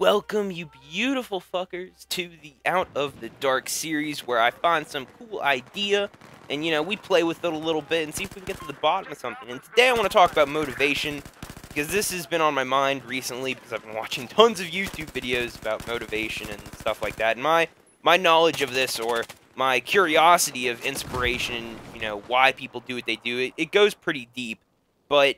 welcome you beautiful fuckers to the Out of the Dark series, where I find some cool idea and, we play with it a little bit and see if we can get to the bottom of something. And today I want to talk about motivation, because this has been on my mind recently, because I've been watching tons of YouTube videos about motivation and stuff like that. And my knowledge of this, or my curiosity of inspiration, why people do what they do, it goes pretty deep. But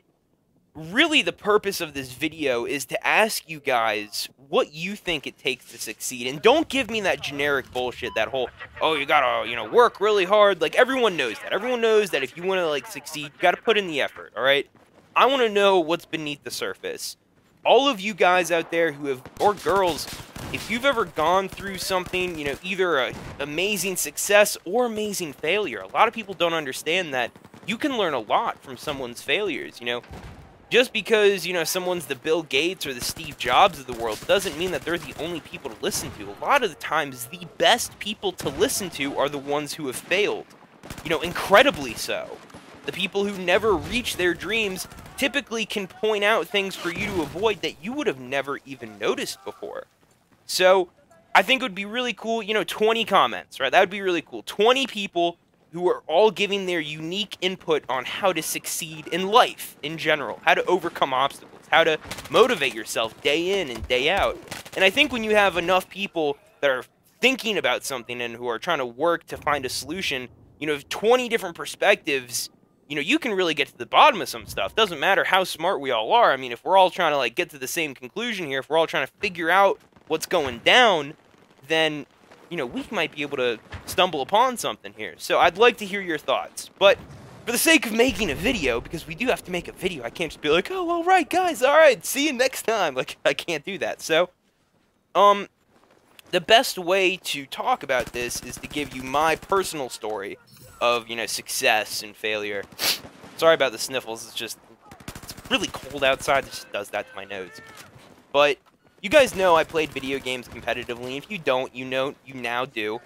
really, the purpose of this video is to ask you guys what you think it takes to succeed. And don't give me that generic bullshit, that whole, oh, you gotta, work really hard. Like, everyone knows that. Everyone knows that if you want to, succeed, you gotta put in the effort, alright? I want to know what's beneath the surface. All of you guys out there who have, or girls, if you've ever gone through something, either a amazing success or amazing failure, a lot of people don't understand that you can learn a lot from someone's failures, Just because, someone's the Bill Gates or the Steve Jobs of the world doesn't mean that they're the only people to listen to. A lot of the times, the best people to listen to are the ones who have failed. Incredibly so. The people who never reach their dreams typically can point out things for you to avoid that you would have never even noticed before. So, I think it would be really cool, 20 comments, right? That would be really cool. 20 people who are all giving their unique input on how to succeed in life in general, how to overcome obstacles, how to motivate yourself day in and day out. And I think when you have enough people that are thinking about something and who are trying to work to find a solution, 20 different perspectives, you can really get to the bottom of some stuff. Doesn't matter how smart we all are. I mean, if we're all trying to get to the same conclusion here, if we're all trying to figure out what's going down, then we might be able to stumble upon something here. So I'd like to hear your thoughts. But for the sake of making a video, because we do have to make a video, I can't just be like, oh, all right, guys, all right, see you next time. I can't do that. So, the best way to talk about this is to give you my personal story of, success and failure. Sorry about the sniffles. It's really cold outside. It just does that to my nose. But you guys know I played video games competitively. If you don't, you now do.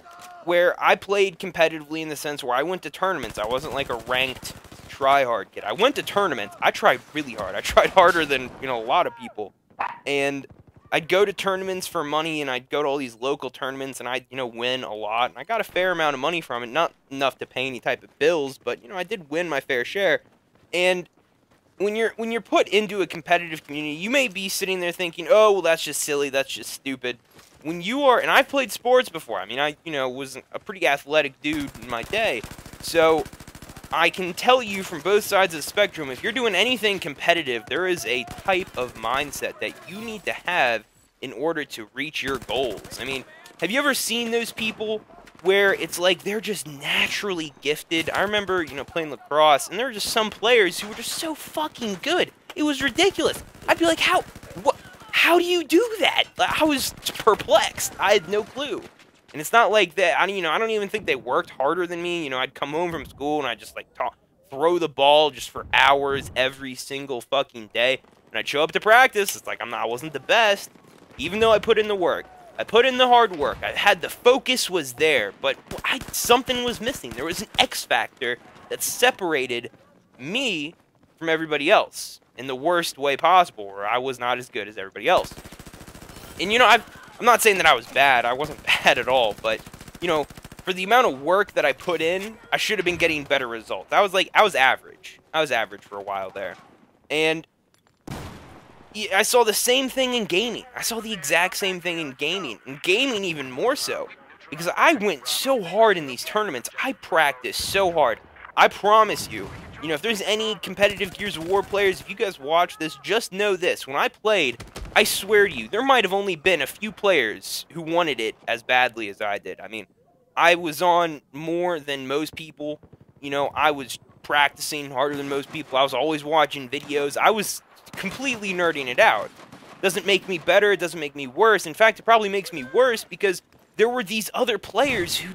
Where I played competitively in the sense where I went to tournaments. I wasn't like a ranked try-hard kid. I went to tournaments. I tried really hard. I tried harder than, a lot of people. And I'd go to tournaments for money, and I'd go to all these local tournaments, and I'd, win a lot. And I got a fair amount of money from it. Not enough to pay any type of bills, but, I did win my fair share. And when you're put into a competitive community, you may be sitting there thinking, oh, well, that's just silly, that's just stupid. When you are, and I've played sports before. I mean, I, was a pretty athletic dude in my day. So I can tell you from both sides of the spectrum, if you're doing anything competitive, there is a type of mindset that you need to have in order to reach your goals. I mean, have you ever seen those people where it's like they're just naturally gifted? I remember, playing lacrosse, and there were just some players who were just so fucking good. It was ridiculous. I'd be like, how do you do that? I was perplexed. I had no clue. And it's not like that, I don't even think they worked harder than me. I'd come home from school, and I'd just, throw the ball just for hours every single fucking day. And I'd show up to practice. It's like, I wasn't the best, even though I put in the work. I put in the hard work. I had the focus was there, but something was missing. There was an X factor that separated me from everybody else in the worst way possible, where I was not as good as everybody else. And I'm not saying that I was bad. I wasn't bad at all, but for the amount of work that I put in, I should have been getting better results. I was average. I was average for a while there, and I saw the same thing in gaming. I saw the exact same thing in gaming. And gaming even more so. Because I went so hard in these tournaments. I practiced so hard. I promise you, if there's any competitive Gears of War players, if you guys watch this, just know this. When I played, I swear to you, there might have only been a few players who wanted it as badly as I did. I mean, I was on more than most people. I was practicing harder than most people. I was always watching videos. I was completely nerding it out. Doesn't make me better, it doesn't make me worse. In fact, it probably makes me worse, because there were these other players who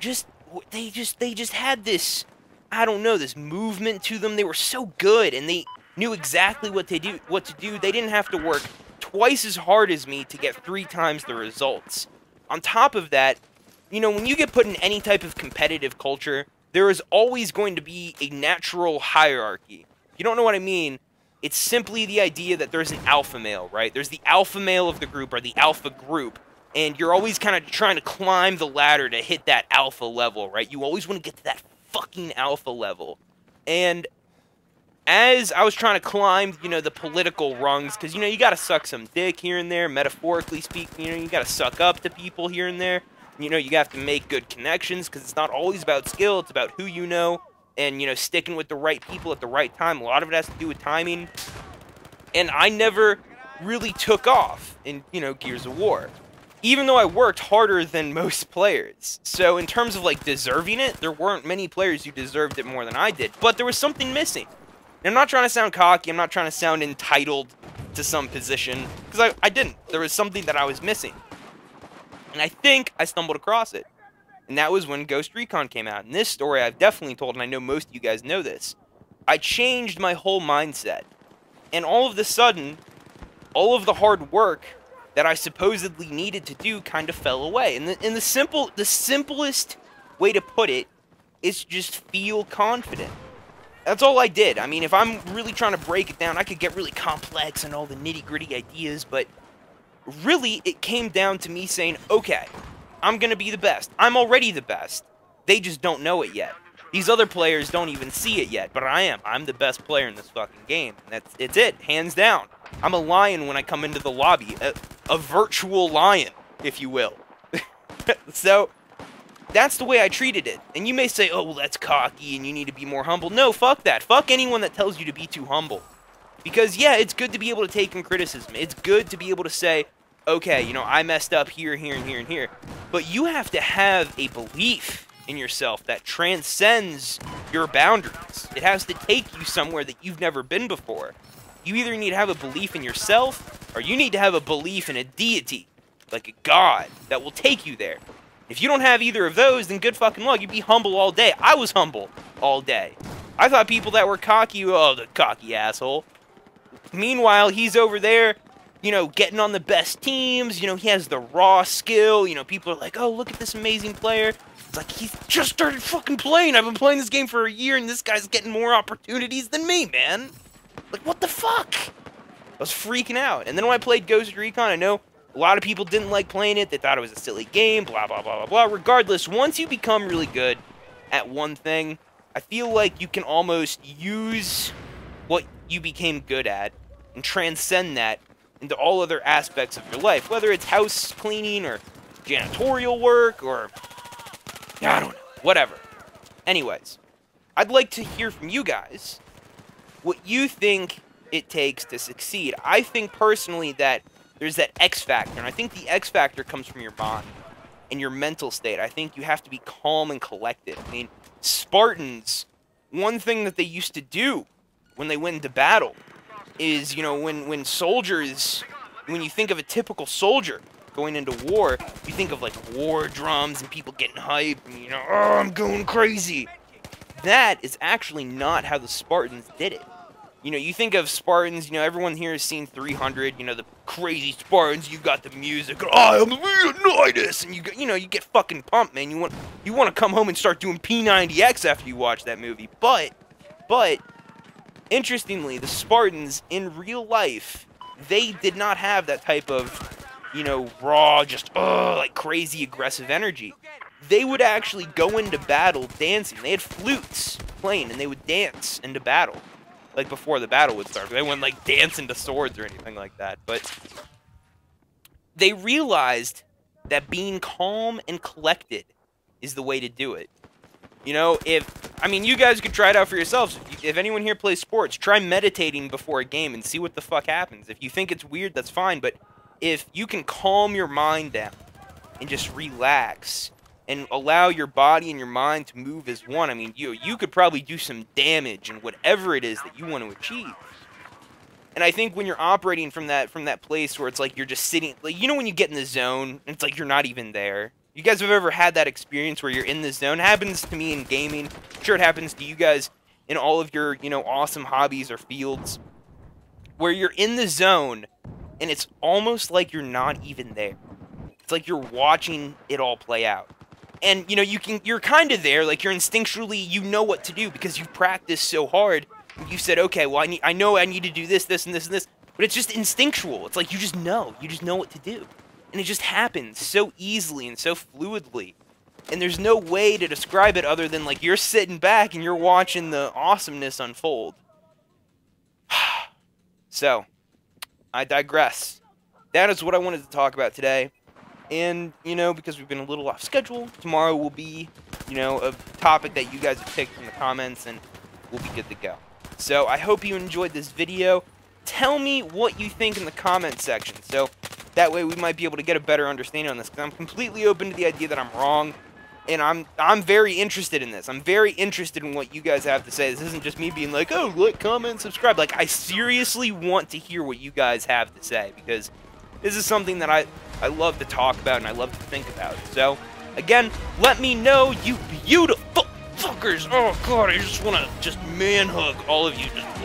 they just had this, I don't know, this movement to them. They were so good, and they knew exactly what to do. They didn't have to work twice as hard as me to get 3 times the results. On top of that, when you get put in any type of competitive culture, there is always going to be a natural hierarchy. You don't know what I mean? It's simply the idea that there's an alpha male, right? There's the alpha male of the group, or the alpha group, and you're always kind of trying to climb the ladder to hit that alpha level, right? You always want to get to that fucking alpha level. And as I was trying to climb, you know, the political rungs, because, you know, you got to suck some dick here and there, metaphorically speaking, you know, you got to suck up to people here and there. You know, you have to make good connections, because it's not always about skill, it's about who you know, and, you know, sticking with the right people at the right time. A lot of it has to do with timing. And I never really took off in, you know, Gears of War, even though I worked harder than most players. So in terms of, like, deserving it, there weren't many players who deserved it more than I did. But there was something missing. And I'm not trying to sound cocky, I'm not trying to sound entitled to some position, because I didn't. There was something that I was missing. And I think I stumbled across it. And that was when Ghost Recon came out. And this story I've definitely told, and I know most of you guys know this. I changed my whole mindset. And all of a sudden, all of the hard work that I supposedly needed to do kind of fell away. And the simplest way to put it is just feel confident. That's all I did. I mean, if I'm really trying to break it down, I could get really complex and all the nitty-gritty ideas, but really, it came down to me saying, okay, I'm gonna be the best. I'm already the best. They just don't know it yet. These other players don't even see it yet, but I am. I'm the best player in this fucking game. It's it, hands down. I'm a lion when I come into the lobby. A virtual lion, if you will. So, that's the way I treated it. And you may say, oh, well, that's cocky and you need to be more humble. No, fuck that. Fuck anyone that tells you to be too humble. Because, yeah, it's good to be able to take in criticism. It's good to be able to say, okay, you know, I messed up here, here, and here, and here. But you have to have a belief in yourself that transcends your boundaries. It has to take you somewhere that you've never been before. You either need to have a belief in yourself, or you need to have a belief in a deity, like a god, that will take you there. If you don't have either of those, then good fucking luck. You'd be humble all day. I was humble all day. I thought people that were cocky, oh, the cocky asshole. Meanwhile, he's over there, you know, getting on the best teams. You know, he has the raw skill. You know, people are like, oh, look at this amazing player. It's like, he's just started fucking playing. I've been playing this game for a year, and this guy's getting more opportunities than me, man. Like, what the fuck? I was freaking out. And then when I played Ghost Recon, I know a lot of people didn't like playing it. They thought it was a silly game, blah, blah, blah, blah, blah. Regardless, once you become really good at one thing, I feel like you can almost use what you became good at and transcend that into all other aspects of your life, whether it's house cleaning or janitorial work or, I don't know, whatever. Anyways, I'd like to hear from you guys what you think it takes to succeed. I think personally that there's that X factor, and I think the X factor comes from your mind and your mental state. I think you have to be calm and collected. I mean, Spartans, one thing that they used to do when they went into battle is, you know, when soldiers, when you think of a typical soldier going into war, you think of, like, war drums and people getting hype and, you know, oh, I'm going crazy. That is actually not how the Spartans did it. You know, you think of Spartans, you know, everyone here has seen 300, you know, the crazy Spartans, you got the music, I am Leonidas, and you know, you get fucking pumped, man. You want to come home and start doing P90X after you watch that movie. But, interestingly, the Spartans, in real life, they did not have that type of, you know, raw, just, like crazy aggressive energy. They would actually go into battle dancing. They had flutes playing, and they would dance into battle. Like, before the battle would start. They wouldn't, like, dance into swords or anything like that. But they realized that being calm and collected is the way to do it. You know, I mean, you guys could try it out for yourselves. If anyone here plays sports, try meditating before a game and see what the fuck happens. If you think it's weird, that's fine. But if you can calm your mind down and just relax and allow your body and your mind to move as one, I mean, you could probably do some damage in whatever it is that you want to achieve. And I think when you're operating from that place where it's like you're just sitting, like, you know, when you get in the zone and it's like you're not even there. You guys have ever had that experience where you're in the zone? It happens to me in gaming. I'm sure it happens to you guys in all of your, you know, awesome hobbies or fields, where you're in the zone and it's almost like you're not even there. It's like you're watching it all play out. And, you know, you're kind of there, like, you're instinctually, you know what to do because you've practiced so hard, You said, okay, well, I know I need to do this, this, and this, and this, but it's just instinctual. It's like you just know what to do, and it just happens so easily and so fluidly, and there's no way to describe it other than like you're sitting back and you're watching the awesomeness unfold. So, I digress. That is what I wanted to talk about today. And, you know, because we've been a little off schedule, tomorrow will be, you know, a topic that you guys have picked in the comments, and we'll be good to go. So, I hope you enjoyed this video. Tell me what you think in the comment section, so that way we might be able to get a better understanding on this, because I'm completely open to the idea that I'm wrong, and I'm very interested in this. I'm very interested in what you guys have to say. This isn't just me being like, oh, like, comment, subscribe. Like, I seriously want to hear what you guys have to say, because this is something that I love to talk about and I love to think about. So, again, let me know, you beautiful fuckers. Oh, God, I just want to just man-hug all of you, just,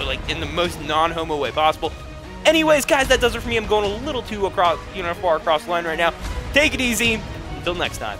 like, in the most non-homo way possible. Anyways, guys, that does it for me. I'm going a little too far across the line right now. Take it easy. Until next time.